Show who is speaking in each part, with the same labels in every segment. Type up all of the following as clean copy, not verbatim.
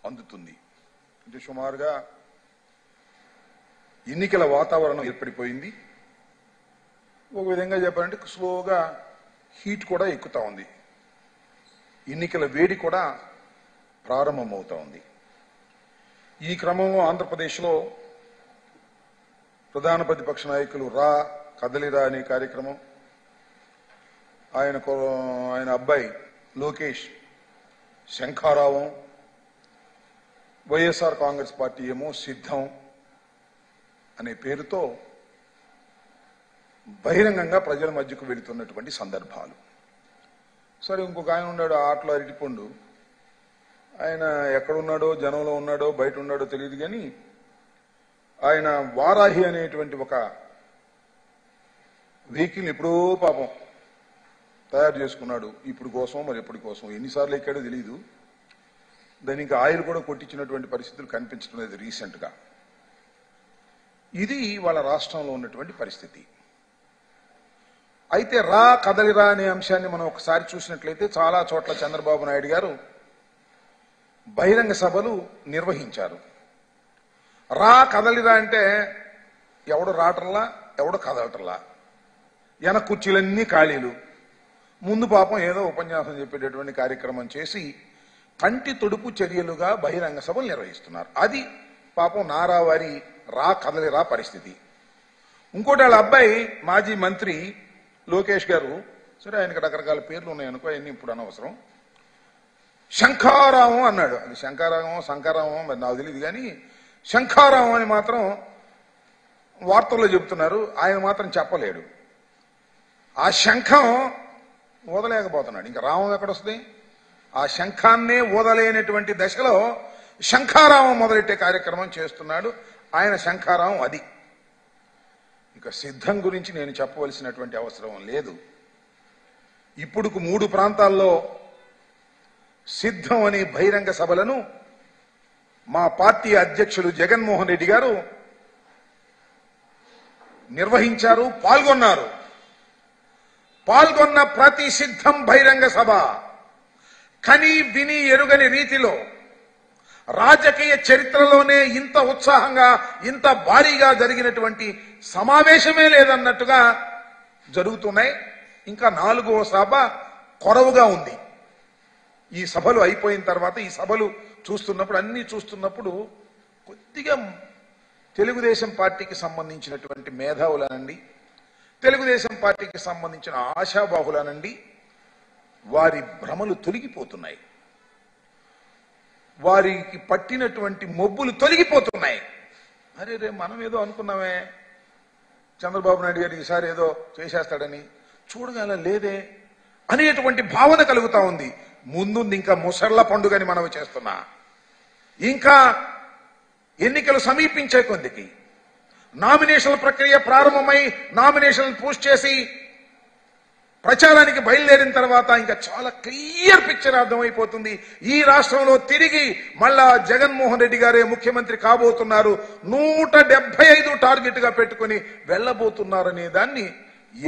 Speaker 1: అందుతుంది. అంటే సుమారుగా ఎన్నికల వాతావరణం ఏర్పడిపోయింది. ఒక విధంగా చెప్పాలంటే స్లోగా హీట్ కూడా ఎక్కుతా ఉంది. ఎన్నికల వేడి కూడా ప్రారంభమవుతా ఉంది. ఈ క్రమంలో ఆంధ్రప్రదేశ్లో ప్రధాన ప్రతిపక్ష నాయకులు కదలిరా అనే కార్యక్రమం, ఆయన అబ్బాయి లోకేష్ శంఖారావం, వైఎస్ఆర్ కాంగ్రెస్ పార్టీ ఏమో సిద్ధం అనే పేరుతో బహిరంగంగా ప్రజల మధ్యకు వెళుతున్నటువంటి సందర్భాలు. సరే, ఇంకొక ఆయన ఉన్నాడు ఆటలో అరటిపండు. ఆయన ఎక్కడున్నాడో, జనంలో ఉన్నాడో బయట ఉన్నాడో తెలియదు, కానీ ఆయన వారాహి అనేటువంటి ఒక వెహికల్ ఎప్పుడో పాపం తయారు చేసుకున్నాడు. ఇప్పుడు కోసం మరి ఎప్పటి కోసం ఎన్నిసార్లు ఎక్కాడో తెలియదు. దానికి ఆయిల్ కూడా కొట్టించినటువంటి పరిస్థితులు కనిపించడం లేదు రీసెంట్గా. ఇది వాళ్ళ రాష్ట్రంలో ఉన్నటువంటి పరిస్థితి. అయితే కదలిరా అనే అంశాన్ని మనం ఒకసారి చూసినట్లయితే చాలా చోట్ల చంద్రబాబు నాయుడు గారు బహిరంగ సభలు నిర్వహించారు. కదలిరా అంటే ఎవడు రావటంలా, ఎవడు కదలటంలా, వెనక కుర్చీలన్నీ ఖాళీలు, ముందు పాపం ఏదో ఉపన్యాసం చెప్పేటటువంటి కార్యక్రమం చేసి కంటి తొడుపు చర్యలుగా బహిరంగ సభలు నిర్వహిస్తున్నారు. అది పాపం నారావారి కదలిరా పరిస్థితి. ఇంకోటి వాళ్ళ అబ్బాయి మాజీ మంత్రి లోకేష్ గారు, సరే ఆయనకి రకరకాల పేర్లు ఉన్నాయనుకో, అవన్నీ ఇప్పుడు అనవసరం, శంఖారావం అన్నాడు. అది శంఖారావం మరి నాకు తెలియదు, కానీ శంఖారావం అని మాత్రం వార్తల్లో చెబుతున్నారు. ఆయన మాత్రం చెప్పలేడు. ఆ శంఖం ఊదలేకపోతున్నాడు. ఇంకా రావం ఎక్కడొస్తుంది? ఆ శంఖాన్నే ఊదలేనటువంటి దశలో శంఖారావం మొదలెట్టే కార్యక్రమం చేస్తున్నాడు ఆయన. శంఖారావం అది. ఇక సిద్ధం గురించి నేను చెప్పవలసినటువంటి అవసరం లేదు. ఇప్పుడు 3 ప్రాంతాల్లో సిద్ధం అనే బహిరంగ సభలను మా పార్టీ అధ్యక్షులు జగన్మోహన్ రెడ్డి గారు నిర్వహించారు, పాల్గొన్నారు. పాల్గొన్న ప్రతి సిద్ధం బహిరంగ సభ కని విని ఎరుగని రీతిలో రాజకీయ చరిత్రలోనే ఇంత ఉత్సాహంగా, ఇంత భారీగా జరిగినటువంటి సమావేశమే లేదన్నట్టుగా జరుగుతున్నాయి. ఇంకా 4వ సభ కొరవుగా ఉంది. ఈ సభలు అయిపోయిన తర్వాత, ఈ సభలు చూస్తున్నప్పుడు, అన్ని చూస్తున్నప్పుడు కొద్దిగా తెలుగుదేశం పార్టీకి సంబంధించినటువంటి మేధావులనండి, తెలుగుదేశం పార్టీకి సంబంధించిన ఆశాబాహులనండి, వారి భ్రమలు తొలగిపోతున్నాయి. వారికి పట్టినటువంటి మొబ్బులు తొలగిపోతున్నాయి. అరే మనం ఏదో అనుకున్నామే, చంద్రబాబు నాయుడు గారు ఈసారి ఏదో చేసేస్తాడని, చూడగల లేదే అనేటువంటి భావన కలుగుతా ఉంది. ముందుంది ఇంకా ముసళ్ల పండుగని మనవి చేస్తున్నా. ఇంకా ఎన్నికలు సమీపించే కొద్దికి నామినేషన్ల ప్రక్రియ ప్రారంభమై నామినేషన్లు పోస్ట్ చేసి ప్రచారానికి బయలుదేరిన తర్వాత ఇంకా చాలా క్లియర్ పిక్చర్ అర్థమైపోతుంది. ఈ రాష్ట్రంలో తిరిగి మళ్ళా జగన్మోహన్ రెడ్డి గారే ముఖ్యమంత్రి కాబోతున్నారు, 175 టార్గెట్ గా పెట్టుకుని వెళ్లబోతున్నారనే దాన్ని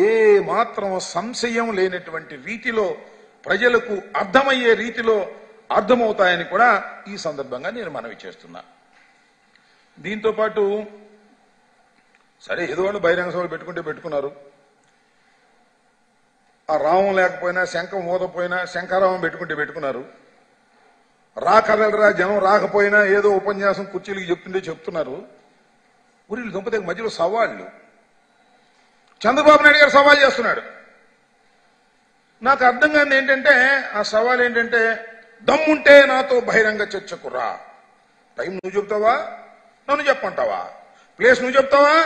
Speaker 1: ఏ మాత్రం సంశయం లేనటువంటి రీతిలో, ప్రజలకు అర్థమయ్యే రీతిలో అర్థమవుతాయని కూడా ఈ సందర్భంగా నేను మనవి చేస్తున్నా. దీంతో పాటు సరే ఏదో వాళ్ళు బహిరంగ సభలు పెట్టుకున్నారు. ఆ రావం లేకపోయినా, శంఖం ఊదపోయినా, శంఖారావం పెట్టుకున్నారు. కదలరా జనం రాకపోయినా ఏదో ఉపన్యాసం కుర్చీలకి చెప్తున్నారు. ఊరిళ్ళు దుంపతే మధ్యలో సవాళ్లు. చంద్రబాబు నాయుడు గారు సవాల్ చేస్తున్నాడు. నాకు అర్థం కాని ఏంటంటే, ఆ సవాల్ ఏంటంటే, దమ్ముంటే నాతో బహిరంగ చర్చకు రా. టైం నువ్వు చెప్తావా, నన్ను చెప్పంటావా? ప్లేస్ నువ్వు చెప్తావా,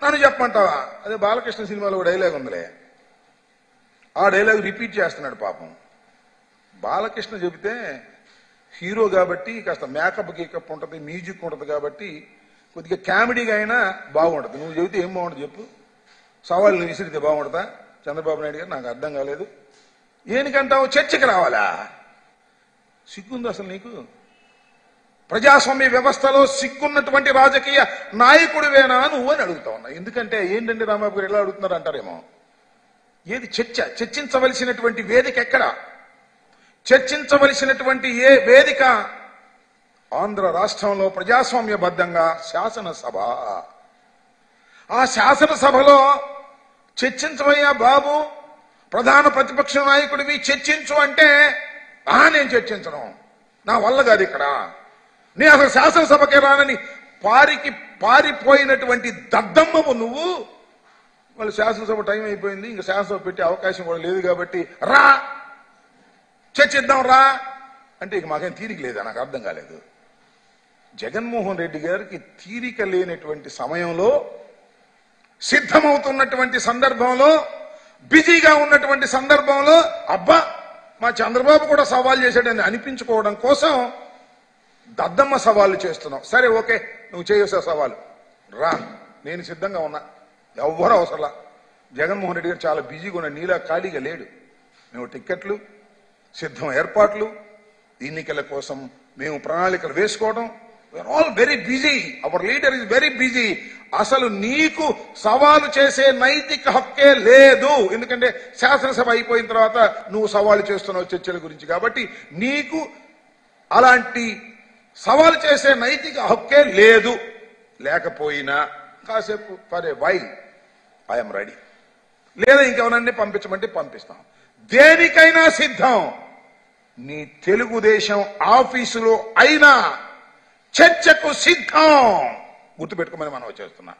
Speaker 1: నన్ను చెప్పంటావా? అదే బాలకృష్ణ సినిమాలో ఒక డైలాగ్ ఉందిలే, ఆ డైలాగ్ రిపీట్ చేస్తున్నాడు పాపం. బాలకృష్ణ చెబితే హీరో కాబట్టి కాస్త మేకప్ గీకప్ ఉంటుంది, మ్యూజిక్ ఉంటుంది కాబట్టి కొద్దిగా కామెడీగా అయినా బాగుంటుంది. నువ్వు చెబితే ఏం బాగుంటుంది చెప్పు? సవాళ్ళు విసిరితే బాగుంటుందా? చంద్రబాబు నాయుడు గారు నాకు అర్థం కాలేదు. ఏనికంటావు? చర్చకి రావాలా? సిగ్గుంది అసలు నీకు? ప్రజాస్వామ్య వ్యవస్థలో సిగ్గున్నటువంటి రాజకీయ నాయకుడివేనా నువ్వు అని అడుగుతా ఉన్నా. ఎందుకంటే ఏంటంటే రాంబాబు గారు ఎలా అడుగుతున్నారు అంటారేమో. ఏది చర్చించవలసినటువంటి వేదిక ఎక్కడ? చర్చించవలసినటువంటి ఏ వేదిక ఆంధ్ర రాష్ట్రంలో ప్రజాస్వామ్యబద్ధంగా శాసనసభ, ఆ శాసనసభలో చర్చించవయ్యా బాబు, ప్రధాన ప్రతిపక్ష నాయకుడివి చర్చించు అంటే నేను చర్చించను, నా వల్ల కాదు, ఇక్కడ నేను అసలు శాసనసభకే రానని పారిపోయినటువంటి దద్దమ్మవు నువ్వు. వాళ్ళు శాసనసభ టైం అయిపోయింది, ఇంకా శాసనసభ పెట్టే అవకాశం కూడా లేదు కాబట్టి రా చర్చిద్దాం రా అంటే ఇక మాకేం తీరిక లేదా? నాకు అర్థం కాలేదు. జగన్మోహన్ రెడ్డి గారికి తీరిక లేనటువంటి సమయంలో, సిద్ధమవుతున్నటువంటి సందర్భంలో, బిజీగా ఉన్నటువంటి సందర్భంలో అబ్బా మా చంద్రబాబు కూడా సవాల్ చేశాడని అనిపించుకోవడం కోసం దద్దమ్మ సవాళ్ళు చేస్తున్నావు. సరే ఓకే, నువ్వు చేయొసా సవాలు, రా, నేను సిద్ధంగా ఉన్నా, ఎవ్వరూ అవసరంలా. జగన్మోహన్ రెడ్డి గారు చాలా బిజీగా ఉన్న, నీలా ఖాళీగా లేడు. మేము టిక్కెట్లు, సిద్ధం ఏర్పాట్లు, ఎన్నికల కోసం మేము ప్రణాళికలు వేసుకోవడం, we are all very busy, our leader is very busy. అసలు నీకు సవాలు చేసే నైతిక హక్కే లేదు, ఎందుకంటే శాసనసభ అయిపోయిన తర్వాత నువ్వు సవాలు చేస్తున్నావు చర్చల గురించి, కాబట్టి నీకు అలాంటి సవాలు చేసే నైతిక హక్కే లేదు. లేకపోయినా కాసేపు for a while I'm ready, లేదా ఇంకెవరన్నీ పంపించమంటే పంపిస్తాం, దేనికైనా సిద్ధం. నీ తెలుగుదేశం ఆఫీసులో అయినా చర్చకు సిద్ధం, గుర్తుపెట్టుకోమని మనం చేస్తున్నా.